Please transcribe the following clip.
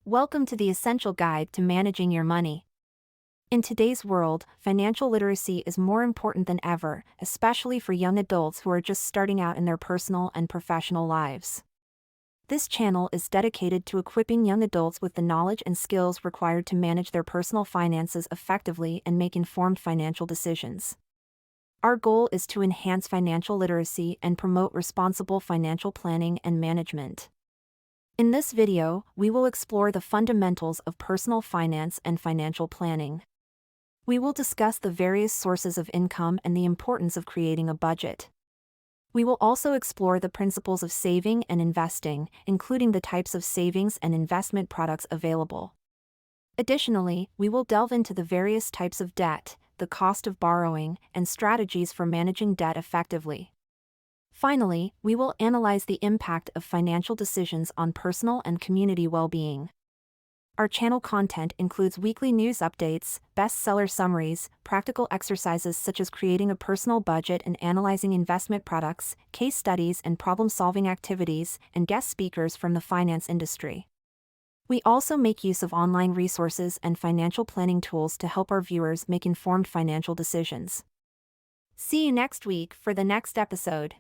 Welcome to the Essential Guide to Managing Your Money. In today's world, financial literacy is more important than ever, especially for young adults who are just starting out in their personal and professional lives. This channel is dedicated to equipping young adults with the knowledge and skills required to manage their personal finances effectively and make informed financial decisions. Our goal is to enhance financial literacy and promote responsible financial planning and management. In this video, we will explore the fundamentals of personal finance and financial planning. We will discuss the various sources of income and the importance of creating a budget. We will also explore the principles of saving and investing, including the types of savings and investment products available. Additionally, we will delve into the various types of debt, the cost of borrowing, and strategies for managing debt effectively. Finally, we will analyze the impact of financial decisions on personal and community well-being. Our channel content includes weekly news updates, bestseller summaries, practical exercises such as creating a personal budget and analyzing investment products, case studies and problem-solving activities, and guest speakers from the finance industry. We also make use of online resources and financial planning tools to help our viewers make informed financial decisions. See you next week for the next episode.